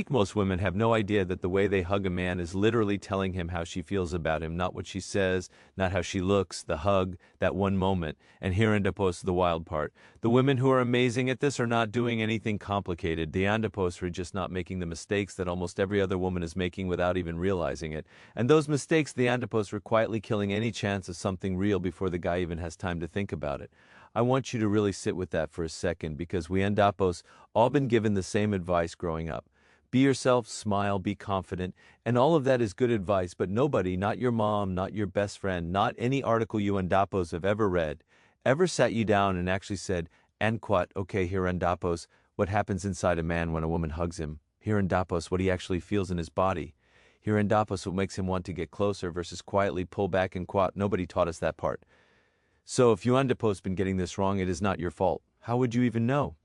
Most women have no idea that the way they hug a man is literally telling him how she feels about him, not what she says, not how she looks, the hug, that one moment. And here in Dapos, the wild part. The women who are amazing at this are not doing anything complicated. The Andapos are just not making the mistakes that almost every other woman is making without even realizing it. And those mistakes, the Andapos are quietly killing any chance of something real before the guy even has time to think about it. I want you to really sit with that for a second because we Andapos all been given the same advice growing up. Be yourself, smile, be confident, and all of that is good advice, but nobody, not your mom, not your best friend, not any article you Andapos have ever read, ever sat you down and actually said, Anquat, okay, here Andapos, what happens inside a man when a woman hugs him. Here Andapos, what he actually feels in his body. Here Andapos, what makes him want to get closer versus quietly pull back and quat. Nobody taught us that part. So if you Andapos been getting this wrong, it is not your fault. How would you even know?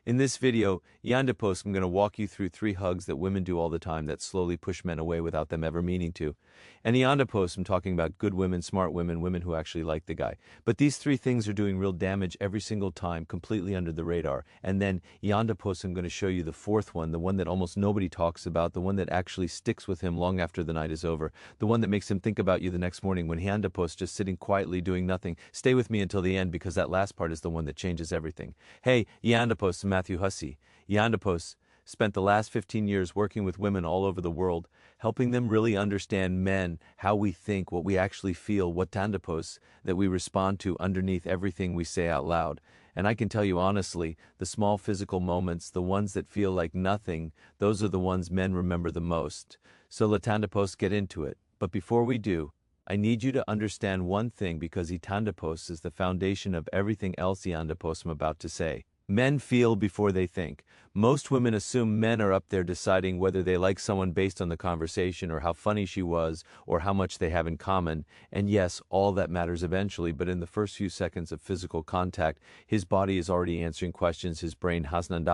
In this video, Yandapos, I'm going to walk you through 3 hugs that women do all the time that slowly push men away without them ever meaning to. And Yandapos, I'm talking about good women, smart women, women who actually like the guy. But these 3 things are doing real damage every single time, completely under the radar. And then Yandapos, I'm going to show you the 4th one, the one that almost nobody talks about, the one that actually sticks with him long after the night is over, the one that makes him think about you the next morning when Yandapos just sitting quietly doing nothing. Stay with me until the end because that last part is the one that changes everything. Hey, Yandapos, Matthew Hussey. Yandapos spent the last 15 years working with women all over the world, helping them really understand men, how we think, what we actually feel, what Tandapos that we respond to underneath everything we say out loud. And I can tell you honestly, the small physical moments, the ones that feel like nothing, those are the ones men remember the most. So let Tandapos get into it. But before we do, I need you to understand one thing because Itandapos is the foundation of everything else Yandapos I'm about to say. Men feel before they think. Most women assume men are up there deciding whether they like someone based on the conversation or how funny she was or how much they have in common. And yes, all that matters eventually, but in the first few seconds of physical contact, his body is already answering questions his brain hasn't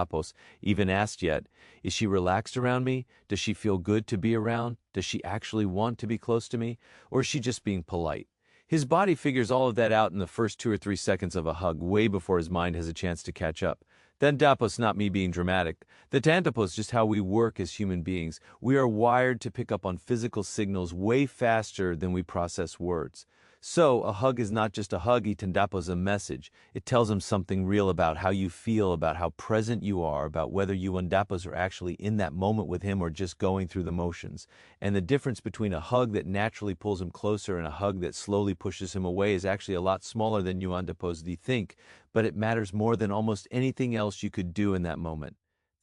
even asked yet. Is she relaxed around me? Does she feel good to be around? Does she actually want to be close to me? Or is she just being polite? His body figures all of that out in the first 2 or 3 seconds of a hug, way before his mind has a chance to catch up. Then Dapos, not me being dramatic. The Tantapos, just how we work as human beings. We are wired to pick up on physical signals way faster than we process words. So, a hug is not just a hug, Itandapos a message. It tells him something real about how you feel, about how present you are, about whether you and Dapos are actually in that moment with him or just going through the motions. And the difference between a hug that naturally pulls him closer and a hug that slowly pushes him away is actually a lot smaller than you and Dapos think, but it matters more than almost anything else you could do in that moment.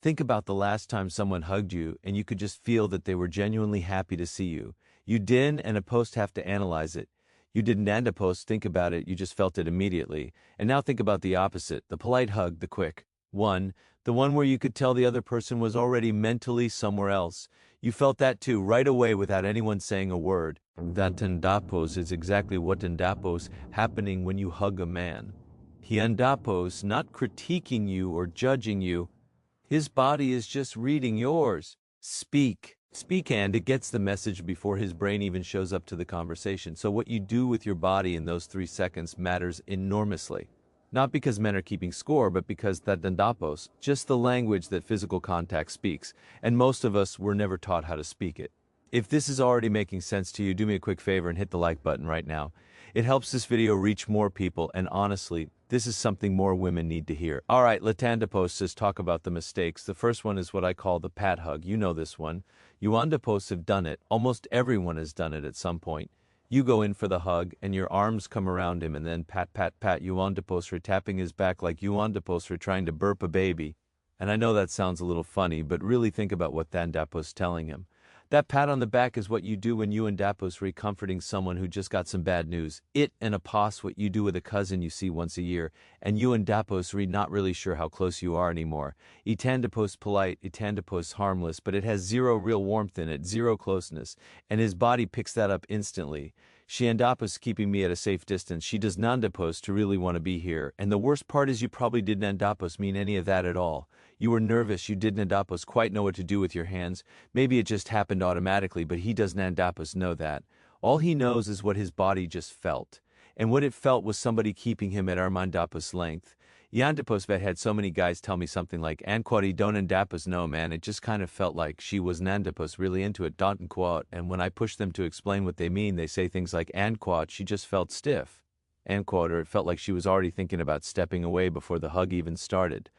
Think about the last time someone hugged you and you could just feel that they were genuinely happy to see you. You didn't and a post have to analyze it. You didn't Andapos think about it, you just felt it immediately. And now think about the opposite, the polite hug, the quick one, the one where you could tell the other person was already mentally somewhere else. You felt that too, right away without anyone saying a word. That Andapos is exactly what Andapos happening when you hug a man. He Andapos not critiquing you or judging you. His body is just reading yours. Speak. Speak and it gets the message before his brain even shows up to the conversation. So what you do with your body in those 3 seconds matters enormously. Not because men are keeping score, but because that Dandapos, just the language that physical contact speaks, and most of us were never taught how to speak it. If this is already making sense to you, do me a quick favor and hit the like button right now. It helps this video reach more people, and honestly, this is something more women need to hear. Alright, Latandapos says talk about the mistakes. The first one is what I call the pat hug. You know this one. You Andapos have done it. Almost everyone has done it at some point. You go in for the hug, and your arms come around him, and then pat, pat, pat. You Andapos are tapping his back like you Andapos are trying to burp a baby. And I know that sounds a little funny, but really think about what Tandapos is telling him. That pat on the back is what you do when you and Dapos are comforting someone who just got some bad news. It and a pos what you do with a cousin you see once a year, and you and Dapos are not really sure how close you are anymore. Itandapos polite, Itandapos harmless, but it has zero real warmth in it, zero closeness, and his body picks that up instantly. She Andapos keeping me at a safe distance. She does Nandapos to really want to be here. And the worst part is you probably didn't Andapos mean any of that at all. You were nervous, you didn't Andapos quite know what to do with your hands. Maybe it just happened automatically, but he doesn't Andapos know that. All he knows is what his body just felt. And what it felt was somebody keeping him at Armandapos' length. Yandapos vet had so many guys tell me something like, Anquati don't Andapos no man, it just kind of felt like she was Nandapos really into it, dot and quote, and when I push them to explain what they mean, they say things like, Anquat, she just felt stiff. Anquat, or it felt like she was already thinking about stepping away before the hug even started.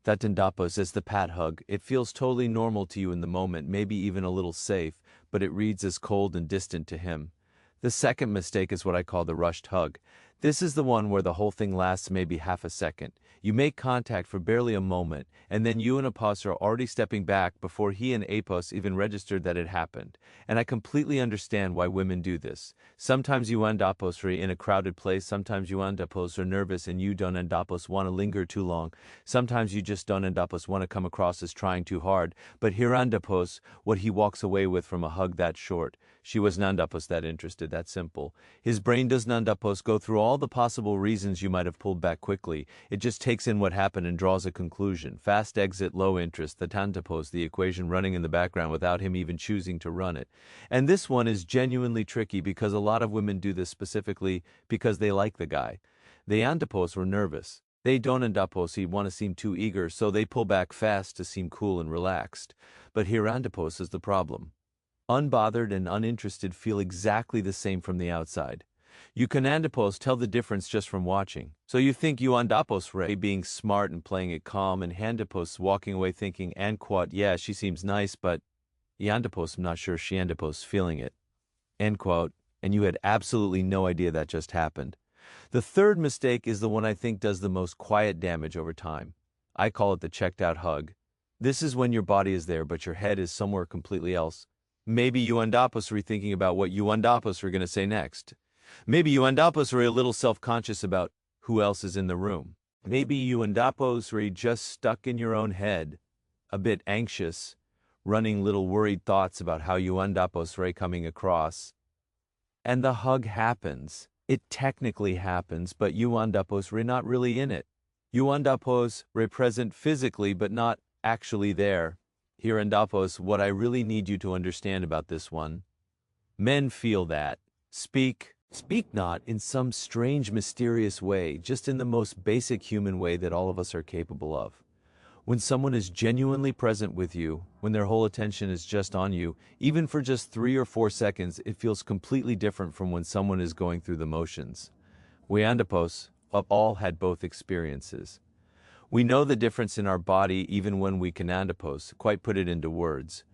That Dandapos is the pat hug. It feels totally normal to you in the moment, maybe even a little safe, but it reads as cold and distant to him. The second mistake is what I call the rushed hug. This is the one where the whole thing lasts maybe half a second. You make contact for barely a moment, and then you and Apos are already stepping back before he and Apos even registered that it happened. And I completely understand why women do this. Sometimes you and Apos are in a crowded place, sometimes you and Apos are nervous and you don't and Apos want to linger too long. Sometimes you just don't and Apos want to come across as trying too hard. But here and Apos, what he walks away with from a hug that short. She was Nandapos that interested, that simple. His brain does Nandapos go through all the possible reasons you might have pulled back quickly. It just takes in what happened and draws a conclusion. Fast exit, low interest, the Tantapos, the equation running in the background without him even choosing to run it. And this one is genuinely tricky because a lot of women do this specifically because they like the guy. The Antapos were nervous. They don't Andapos want to seem too eager, so they pull back fast to seem cool and relaxed. But here Antapos is the problem. Unbothered and uninterested feel exactly the same from the outside. You can Andapos tell the difference just from watching. So you think you Andapos Ray being smart and playing it calm, and Handapos walking away thinking, Anquat, yeah, she seems nice, but Yandapos, I'm not sure she Andapos feeling it. End quote. And you had absolutely no idea that just happened. The third mistake is the one I think does the most quiet damage over time. I call it the checked out hug. This is when your body is there, but your head is somewhere completely else. Maybe you Andapos are rethinking about what you Andapos are going to say next. Maybe you Andapos are a little self-conscious about who else is in the room. Maybe you Andapos are just stuck in your own head, a bit anxious, running little worried thoughts about how you Andapos are coming across. And the hug happens. It technically happens, but you Andapos are not really in it. You Andapos are present physically, but not actually there. Here Andapos, what I really need you to understand about this one. Men feel that. Speak not in some strange, mysterious way, just in the most basic human way that all of us are capable of. When someone is genuinely present with you, when their whole attention is just on you, even for just 3 or 4 seconds, it feels completely different from when someone is going through the motions. We Andapos have all had both experiences. We know the difference in our body even when we can Andapos, quite put it into words.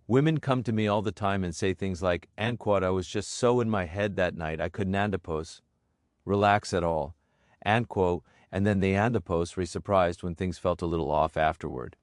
Women come to me all the time and say things like, Anquat, I was just so in my head that night I couldn't Andapos. Relax at all. Anquo, and then they Andapos were surprised when things felt a little off afterward.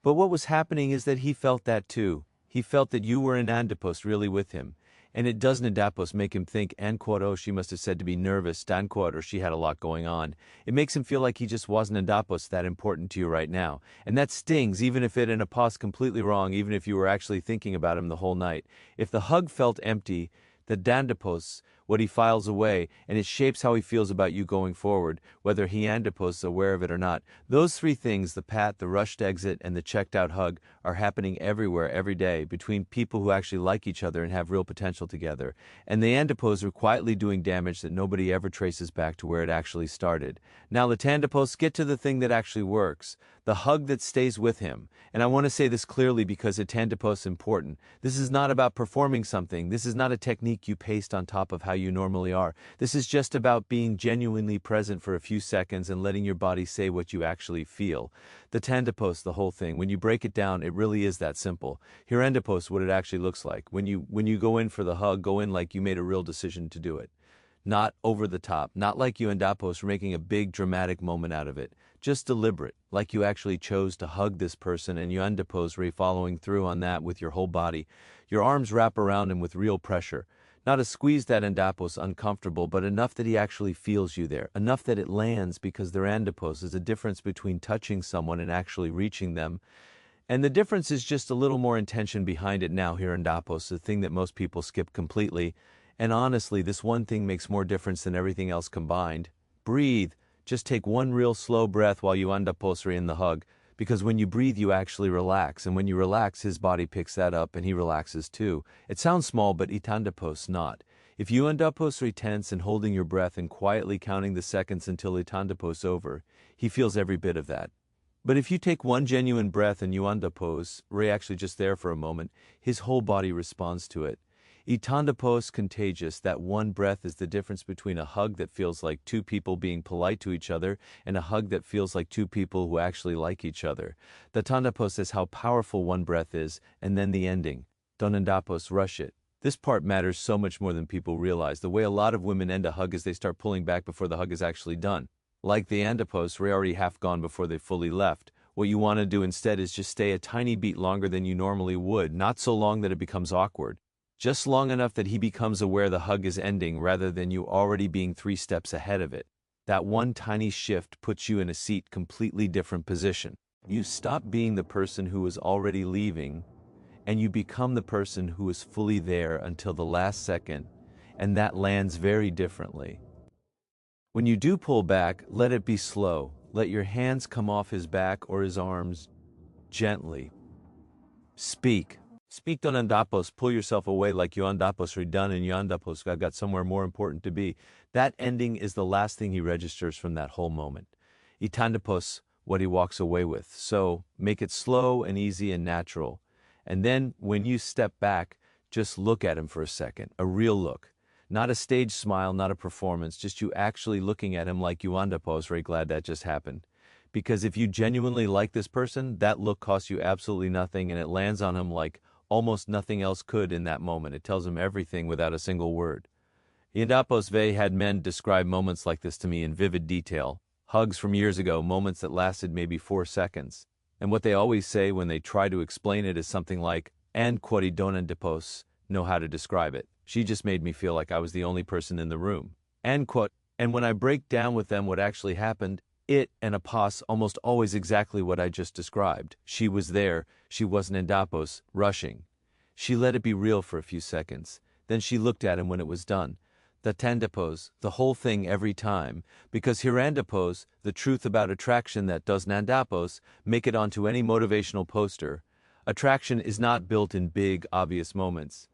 But what was happening is that he felt that too. He felt that you were in Andapos really with him. And it doesn't Andapos make him think, Anquat, oh, she must have said to be nervous, Danquat, or she had a lot going on. It makes him feel like he just wasn't Andapos that important to you right now. And that stings, even if it and Apos completely wrong, even if you were actually thinking about him the whole night. If the hug felt empty, the Dandapos, what he files away, and it shapes how he feels about you going forward, whether he Andapos is aware of it or not. Those three things, the pat, the rushed exit, and the checked out hug, are happening everywhere, every day, between people who actually like each other and have real potential together. And the Andapos are quietly doing damage that nobody ever traces back to where it actually started. Now the Tandapos get to the thing that actually works, the hug that stays with him. And I want to say this clearly because a Tandapos is important. This is not about performing something. This is not a technique you paste on top of how you normally are. This is just about being genuinely present for a few seconds and letting your body say what you actually feel. The Tandapos, the whole thing, when you break it down, it really is that simple. Here Andapos, what it actually looks like. When you go in for the hug, go in like you made a real decision to do it. Not over the top, not like you and Andapos were making a big dramatic moment out of it. Just deliberate, like you actually chose to hug this person and you Andapos were following through on that with your whole body. Your arms wrap around him with real pressure. Not a squeeze that Andapos uncomfortable, but enough that he actually feels you there. Enough that it lands because their Andapos is a difference between touching someone and actually reaching them. And the difference is just a little more intention behind it now here in Andapos, the thing that most people skip completely. And honestly, this one thing makes more difference than everything else combined. Breathe. Just take one real slow breath while you Andapos are in the hug. Because when you breathe, you actually relax. And when you relax, his body picks that up and he relaxes too. It sounds small, but itandapos not. If you andapos are tense and holding your breath and quietly counting the seconds until itandapos over, he feels every bit of that. But if you take one genuine breath and you andapos, Ray actually just there for a moment, his whole body responds to it. Itandapos contagious, that one breath is the difference between a hug that feels like two people being polite to each other and a hug that feels like two people who actually like each other. The tandapos is how powerful one breath is, and then the ending. Donandapos, rush it. This part matters so much more than people realize. The way a lot of women end a hug is they start pulling back before the hug is actually done. Like the andapos, they're already half gone before they fully left. What you want to do instead is just stay a tiny beat longer than you normally would, not so long that it becomes awkward. Just long enough that he becomes aware the hug is ending rather than you already being 3 steps ahead of it. That one tiny shift puts you in a seat completely different position. You stop being the person who is already leaving, and you become the person who is fully there until the last second, and that lands very differently. When you do pull back, let it be slow. Let your hands come off his back or his arms gently. Speak. Speak donandapos, pull yourself away like you andapos are done and you andapos got somewhere more important to be. That ending is the last thing he registers from that whole moment. Itandapos, what he walks away with. So make it slow and easy and natural. And then when you step back, just look at him for a second, a real look. Not a stage smile, not a performance, just you actually looking at him like you andapos, very glad that just happened. Because if you genuinely like this person, that look costs you absolutely nothing and it lands on him like almost nothing else could in that moment. It tells him everything without a single word. Iandapos Ve had men describe moments like this to me in vivid detail. Hugs from years ago, moments that lasted maybe 4 seconds. And what they always say when they try to explain it is something like, and quoti donandapos, know how to describe it. She just made me feel like I was the only person in the room. And quote, and when I break down with them what actually happened, it and apos almost always exactly what I just described. She was there, she wasn't andapos, rushing. She let it be real for a few seconds. Then she looked at him when it was done. The tandapos, the whole thing every time, because hirandapos, the truth about attraction that does nandapos, make it onto any motivational poster. Attraction is not built in big, obvious moments.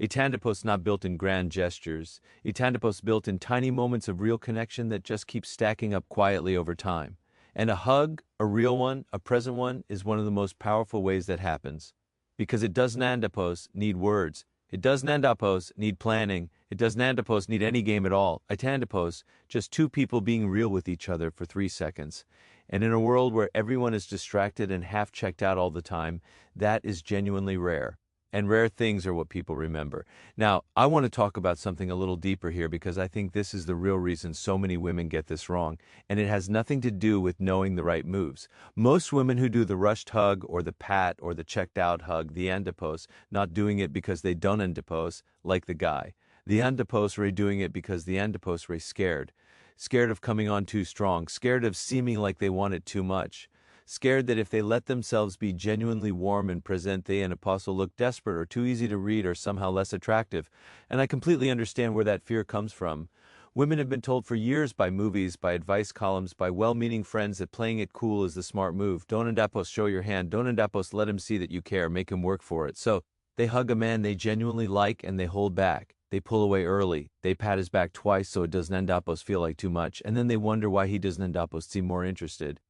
Itandapos not built in grand gestures. Itandapos built in tiny moments of real connection that just keep stacking up quietly over time. And a hug, a real one, a present one, is one of the most powerful ways that happens. Because it doesn't andapos need words. It doesn't andapos need planning. It doesn't andapos need any game at all. Itandapos, just two people being real with each other for 3 seconds. And in a world where everyone is distracted and half checked out all the time, that is genuinely rare. And rare things are what people remember. Now, I want to talk about something a little deeper here because I think this is the real reason so many women get this wrong, and it has nothing to do with knowing the right moves. Most women who do the rushed hug or the pat or the checked out hug, the andapos, not doing it because they don't andapos, like the guy. The andapos are doing it because the andapos are scared. Scared of coming on too strong, scared of seeming like they want it too much. Scared that if they let themselves be genuinely warm and presente and apostle look desperate or too easy to read or somehow less attractive. And I completely understand where that fear comes from. Women have been told for years by movies, by advice columns, by well-meaning friends that playing it cool is the smart move. Don't andapos, show your hand. Don't andapos, let him see that you care. Make him work for it. So they hug a man they genuinely like and they hold back. They pull away early. They pat his back twice so it doesn't andapos feel like too much. And then they wonder why he doesn't andapos seem more interested.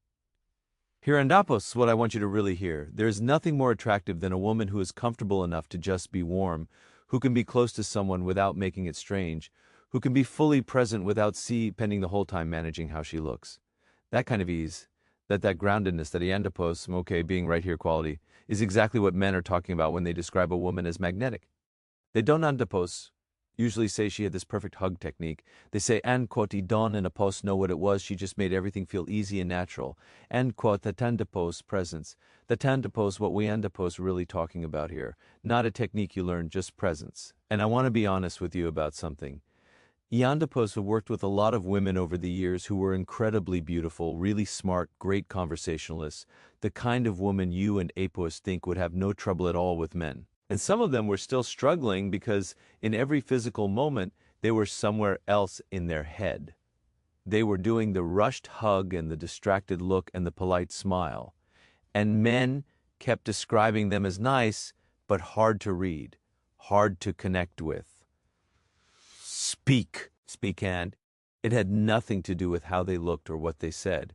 Hirandapos is what I want you to really hear. There is nothing more attractive than a woman who is comfortable enough to just be warm, who can be close to someone without making it strange, who can be fully present without pending the whole time managing how she looks. That kind of ease, that groundedness, that iandapos, okay, being right here quality, is exactly what men are talking about when they describe a woman as magnetic. They don't andapos usually say she had this perfect hug technique. They say, and quoti don and apos know what it was, she just made everything feel easy and natural. And quote, the tandapos presence. The tandapos, what we andapos really talking about here. Not a technique you learn, just presence. And I want to be honest with you about something. Iandapos have worked with a lot of women over the years who were incredibly beautiful, really smart, great conversationalists, the kind of woman you and apos think would have no trouble at all with men. And some of them were still struggling because in every physical moment, they were somewhere else in their head. They were doing the rushed hug and the distracted look and the polite smile. And men kept describing them as nice, but hard to read, hard to connect with. speak and. It had nothing to do with how they looked or what they said.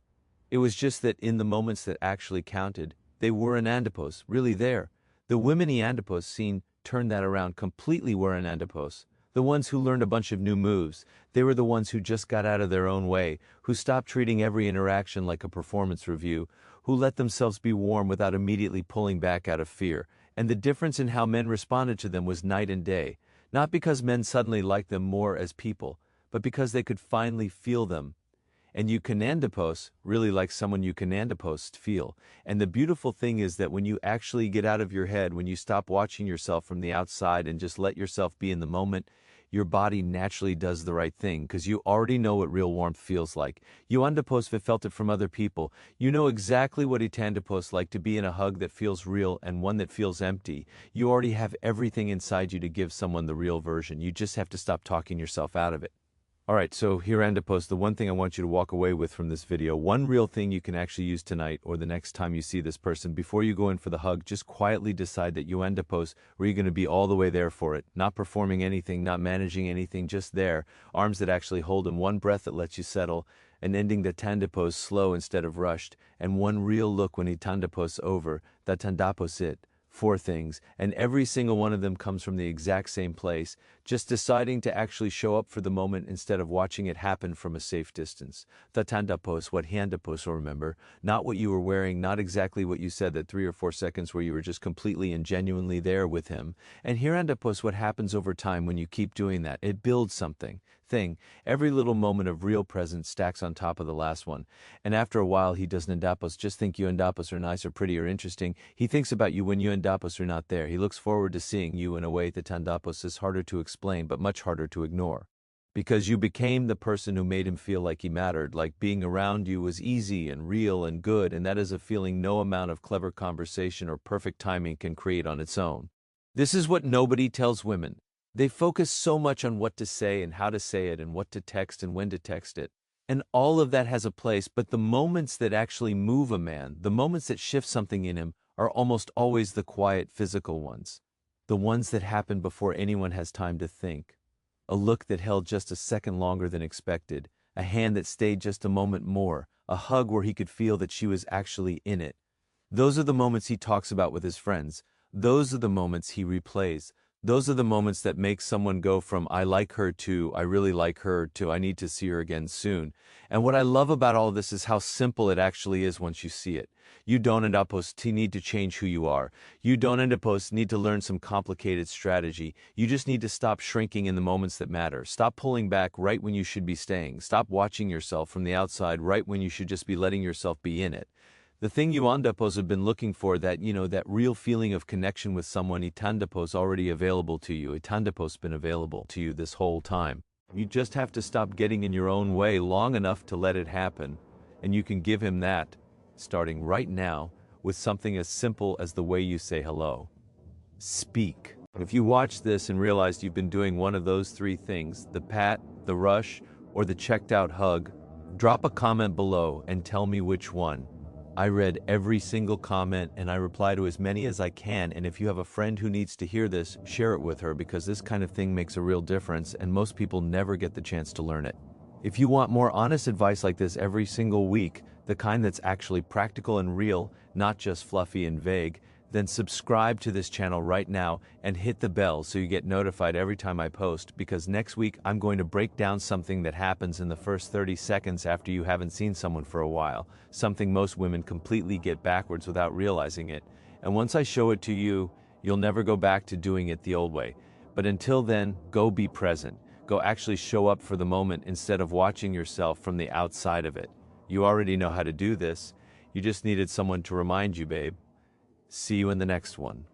It was just that in the moments that actually counted, they were Andapos, really there. The women Andapos seen turned that around, completely were Andapos. The ones who learned a bunch of new moves, they were the ones who just got out of their own way, who stopped treating every interaction like a performance review, who let themselves be warm without immediately pulling back out of fear. And the difference in how men responded to them was night and day. Not because men suddenly liked them more as people, but because they could finally feel them. And Eukanandapos really like someone Eukanandapos feel. And the beautiful thing is that when you actually get out of your head, when you stop watching yourself from the outside and just let yourself be in the moment, your body naturally does the right thing because you already know what real warmth feels like. Euandapos have felt it from other people. You know exactly what Etandapos like to be in a hug that feels real and one that feels empty. You already have everything inside you to give someone the real version. You just have to stop talking yourself out of it. Alright, so here Andapos, the one thing I want you to walk away with from this video, one real thing you can actually use tonight or the next time you see this person, before you go in for the hug, just quietly decide that you Andapos, where you're going to be all the way there for it, not performing anything, not managing anything, just there, arms that actually hold in one breath that lets you settle, and ending the Tandapos slow instead of rushed, and one real look when he Tandapos over, that Tandapos it. 4 things, and every single one of them comes from the exact same place, just deciding to actually show up for the moment instead of watching it happen from a safe distance. The tandapos, what handapos will remember, not what you were wearing, not exactly what you said that 3 or 4 seconds where you were just completely and genuinely there with him. And here andapos, what happens over time when you keep doing that, it builds something. Every little moment of real presence stacks on top of the last one. And after a while, he doesn't Andapos just think you Andapos are nice or pretty or interesting. He thinks about you when you Andapos are not there. He looks forward to seeing you in a way that Andapos is harder to explain but much harder to ignore. Because you became the person who made him feel like he mattered, like being around you was easy and real and good, and that is a feeling no amount of clever conversation or perfect timing can create on its own. This is what nobody tells women. They focus so much on what to say and how to say it and what to text and when to text it. And all of that has a place, but the moments that actually move a man, the moments that shift something in him, are almost always the quiet physical ones. The ones that happen before anyone has time to think. A look that held just a second longer than expected, a hand that stayed just a moment more, a hug where he could feel that she was actually in it. Those are the moments he talks about with his friends. Those are the moments he replays. Those are the moments that make someone go from I like her to I really like her to I need to see her again soon. And what I love about all of this is how simple it actually is once you see it. You don't need to change who you are. You don't need to learn some complicated strategy. You just need to stop shrinking in the moments that matter. Stop pulling back right when you should be staying. Stop watching yourself from the outside right when you should just be letting yourself be in it. The thing you Andapos have been looking for, that real feeling of connection with someone, Itandapos already available to you. Itandapos been available to you this whole time. You just have to stop getting in your own way long enough to let it happen, and you can give him that, starting right now, with something as simple as the way you say hello. Speak. If you watch this and realized you've been doing one of those 3 things, the pat, the rush, or the checked out hug, drop a comment below and tell me which one. I read every single comment and I reply to as many as I can, and if you have a friend who needs to hear this, share it with her, because this kind of thing makes a real difference and most people never get the chance to learn it. If you want more honest advice like this every single week, the kind that's actually practical and real, not just fluffy and vague, then subscribe to this channel right now and hit the bell so you get notified every time I post, because next week I'm going to break down something that happens in the first 30 seconds after you haven't seen someone for a while, something most women completely get backwards without realizing it. And once I show it to you, you'll never go back to doing it the old way. But until then, go be present. Go actually show up for the moment instead of watching yourself from the outside of it. You already know how to do this. You just needed someone to remind you, babe. See you in the next one.